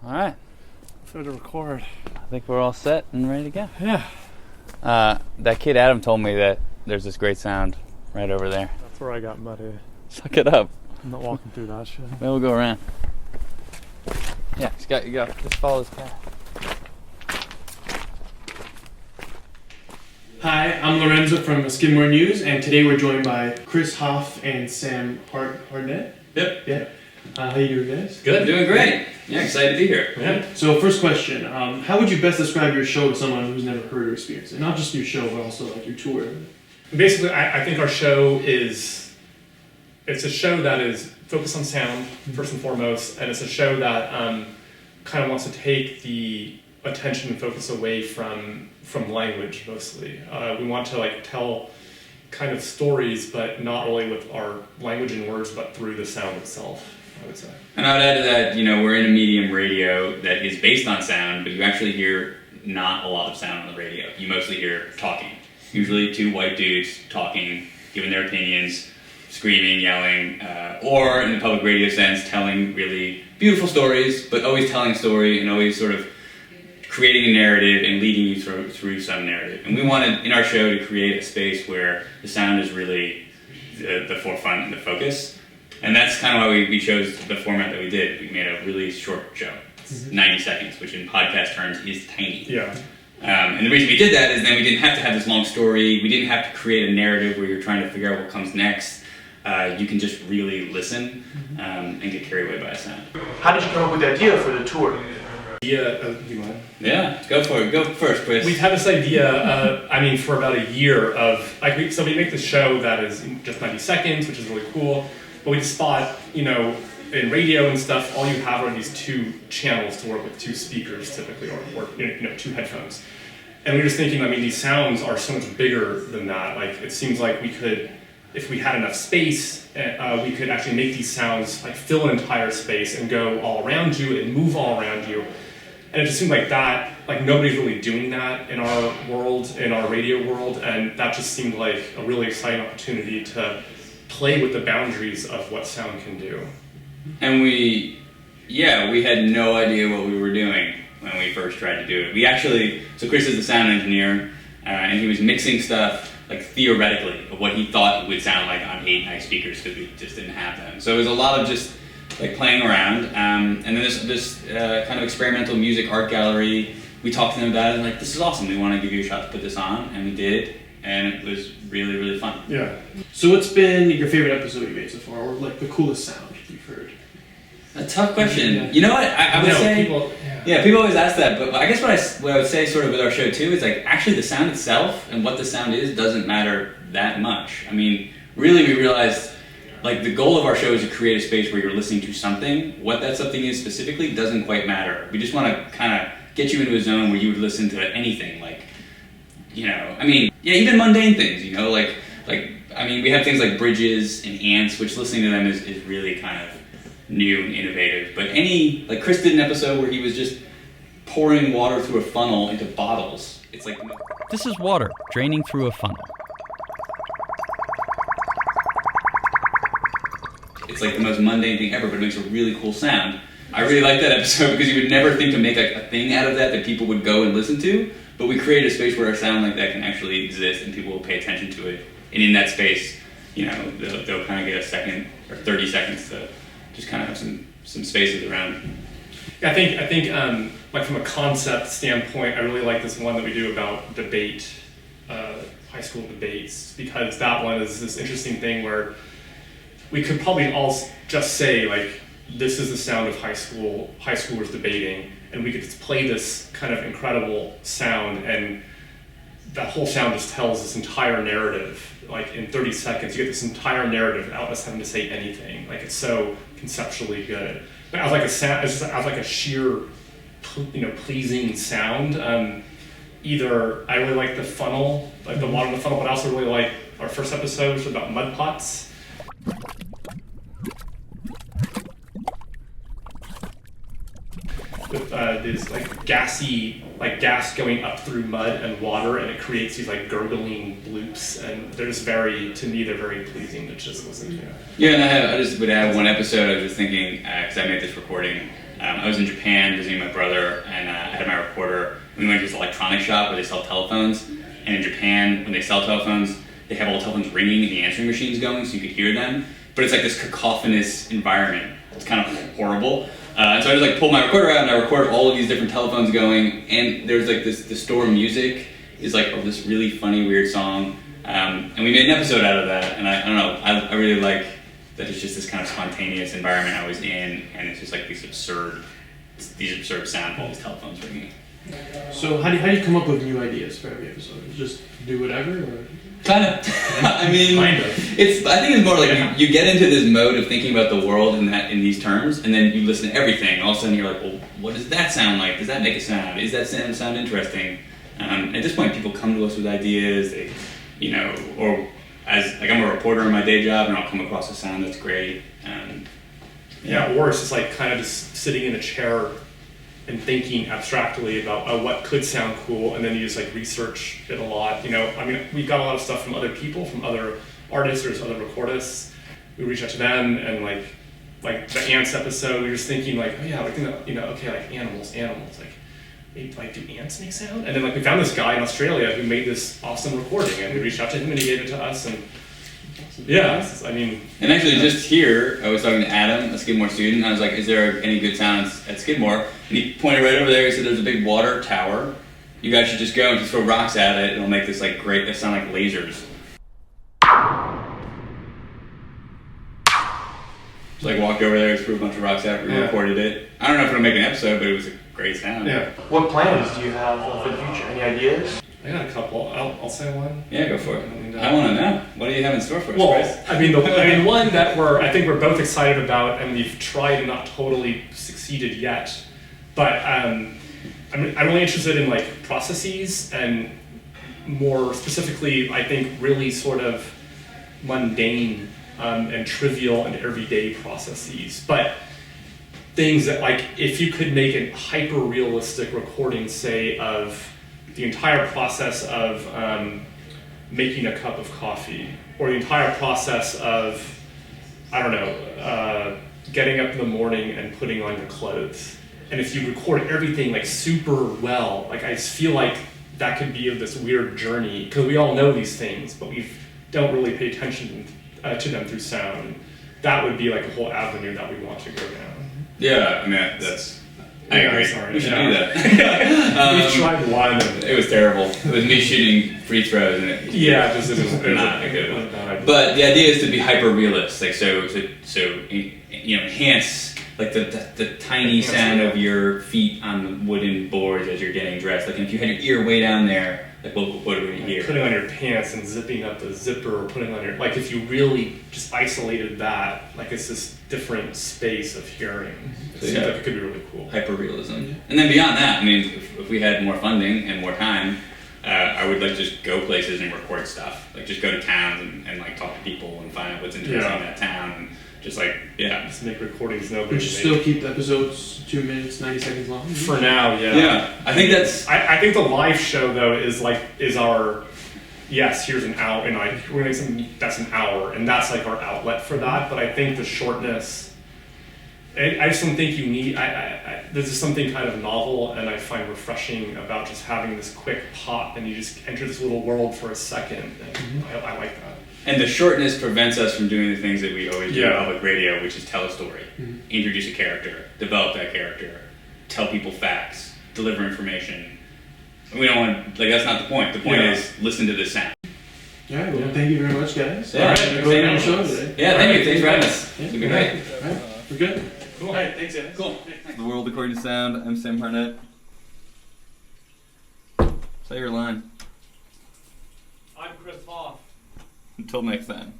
All right. Fair to record. I think we're all set and ready to go. Yeah. That kid Adam told me that there's this great sound right over there. That's where I got muddy. Suck it up. I'm not walking through that shit. Maybe we'll go around. Yeah, you go. Just follow this path. Hi, I'm Lorenzo from Skidnews, and today we're joined by Chris Hoff and Sam Harnett. Yep. Yeah. How you doing, guys? Good. Doing great. Yeah, excited to be here. Yeah. So first question, how would you best describe your show to someone who's never heard or experienced it? Not just your show, but also like your tour. Basically, I think our show it's a show that is focused on sound, first and foremost, and it's a show that kind of wants to take the attention and focus away from language, mostly. We want to tell kind of stories, but not really with our language and words, but through the sound itself, I would say. And I would add to that, we're in a medium radio that is based on sound, but you actually hear not a lot of sound on the radio. You mostly hear talking. Usually two white dudes talking, giving their opinions, screaming, yelling, or in the public radio sense, telling really beautiful stories, but always telling a story and always sort of creating a narrative and leading you through some narrative. And we wanted, in our show, to create a space where the sound is really the forefront and the focus. And that's kind of why we chose the format that we did. We made a really short show. It's 90 seconds, which in podcast terms is tiny. Yeah. And the reason we did that is then we didn't have to have this long story. We didn't have to create a narrative where you're trying to figure out what comes next. You can just really listen and get carried away by a sound. How did you come up with the idea for the tour? You mind? Yeah, go for it. Go first, Chris. We've had this idea, for about a year of, so we make this show that is just 90 seconds, which is really cool, but we just thought, in radio and stuff, all you have are these two channels to work with, two speakers typically, or two headphones. And we were just thinking, these sounds are so much bigger than that. It seems like we could, if we had enough space, we could actually make these sounds fill an entire space and go all around you and move all around you. And it just seemed like that, nobody's really doing that in our world, in our radio world, and that just seemed like a really exciting opportunity to play with the boundaries of what sound can do. And we had no idea what we were doing when we first tried to do it. So Chris is the sound engineer, and he was mixing stuff theoretically of what he thought it would sound like on 8 nice speakers because we just didn't have them. So it was a lot of just playing around, and then this kind of experimental music art gallery. We talked to them about it, and this is awesome. We want to give you a shot to put this on, and we did, and it was really, really fun. Yeah. So what's been your favorite episode you made so far, or the coolest sound you've heard? A tough question. Yeah. You know what? I would say people always ask that, but I guess what I would say sort of with our show too is actually the sound itself and what the sound is doesn't matter that much. Really we realized the goal of our show is to create a space where you're listening to something. What that something is specifically doesn't quite matter. We just want to kind of get you into a zone where you would listen to anything even mundane things, we have things like bridges and ants, which listening to them is really kind of new and innovative. But Chris did an episode where he was just pouring water through a funnel into bottles. It's This is water draining through a funnel. It's the most mundane thing ever, but it makes a really cool sound. I really like that episode because you would never think to make a thing out of that people would go and listen to, but we created a space where a sound like that can actually exist and people will pay attention to it. And in that space, they'll kind of get a second or 30 seconds to just kind of have some spaces around. I think from a concept standpoint, I really like this one that we do about debate, high school debates, because that one is this interesting thing where we could probably all just say this is the sound of high schoolers debating, and we could just play this kind of incredible sound, and that whole sound just tells this entire narrative. In 30 seconds, you get this entire narrative without us having to say anything. It's so conceptually good. But as a sheer, pleasing sound. Either I really like the funnel, the water in the funnel, but I also really like our first episode, which was about mud pots. With this gassy, gas going up through mud and water, and it creates these gurgling bloops, and they're very pleasing to just listen to. Yeah, and I just would add one episode. I was just thinking, because I made this recording I was in Japan visiting my brother, and I had my recorder. We went to this electronics shop where they sell telephones. And in Japan, when they sell telephones, they have all the telephones ringing and the answering machines going, so you could hear them. But it's like this cacophonous environment. It's kind of horrible. And so I just like pulled my recorder out and I recorded all of these different telephones going. And there's like the store music is like this really funny, weird song. And we made an episode out of that. And I don't know, I really like that it's just this kind of spontaneous environment I was in, and it's just like these absurd sound, all these telephones ringing. So how do you come up with new ideas for every episode? Just do whatever, or? Kind of. I mean, Kind of. I think it's more like you get into this mode of thinking about the world in these terms, and then you listen to everything. And all of a sudden, you're like, well, what does that sound like? Does that make a sound? Is that sound interesting? At this point, people come to us with ideas. They, or as like I'm a reporter in my day job, and I'll come across a sound that's great. Or it's just like kind of just sitting in a chair and thinking abstractly about what could sound cool, and then you just like research it a lot. We've got a lot of stuff from other people, from other artists or other recordists. We reach out to them, and like the ants episode, we were just thinking like, oh yeah, we're gonna, like animals, like maybe like do ants make sound? And then like we found this guy in Australia who made this awesome recording, and we reached out to him and he gave it to us, and And actually, just here, I was talking to Adam, a Skidmore student, and I was like, is there any good sounds at Skidmore? And he pointed right over there, he said, there's a big water tower. You guys should just go and just throw rocks at it, it'll make this like great, they sound like lasers. So like walked over there, threw a bunch of rocks at it, recorded it. I don't know if it'll make an episode, but it was a great sound. Yeah. What plans do you have for the future? Any ideas? I got a couple. I'll say one. Yeah, go for it. I want to know. What do you have in store for us, Well, Bryce? one that I think we're both excited about, and we've tried and not totally succeeded yet. But I'm really interested in like processes, and more specifically, I think really sort of mundane and trivial and everyday processes. But things that, like, if you could make a hyper realistic recording, say, of the entire process of making a cup of coffee, or the entire process of, getting up in the morning and putting on your clothes. And if you record everything like super well, like I just feel like that could be this weird journey, because we all know these things, but we don't really pay attention to them through sound. That would be like a whole avenue that we want to go down. Yeah, I agree. Sorry. We should do that. We tried one. And it was terrible. It was me shooting free throws, and it was not a good one. But the idea is to be hyper realist, like so enhance like the tiny sound of your feet on the wooden boards as you're getting dressed. Like if you had your ear way down there, like what would you hear? Putting on your pants and zipping up the zipper, or putting on your, like if you really just isolated that, like it's this different space of hearing. It seems like it could be really cool. Hyperrealism. And then beyond that, if we had more funding and more time, I would like just go places and record stuff. Like just go to towns and like talk to people and find out what's interesting in that town. And just just make recordings. Would you still keep the episodes 2 minutes, 90 seconds long? For now, yeah. Yeah, I think that's. I think the live show though is our. Yes, here's an hour, and we're gonna make something that's an hour, and that's like our outlet for that. But I think the shortness, I just don't think you need. There's just something kind of novel, and I find refreshing about just having this quick pop, and you just enter this little world for a second. And I like that. And the shortness prevents us from doing the things that we always do in public radio, which is tell a story, introduce a character, develop that character, tell people facts, deliver information. We don't want to, that's not the point. The point is listen to this sound. All right, well, thank you very much, guys. Yeah, Going on the show today. Yeah, thank you. Thanks for having us. It's been great. All right, we're good? Cool. All right, thanks, guys. Cool. The World According to Sound. I'm Sam Harnett. Say your line. I'm Chris Hoff. Until next time.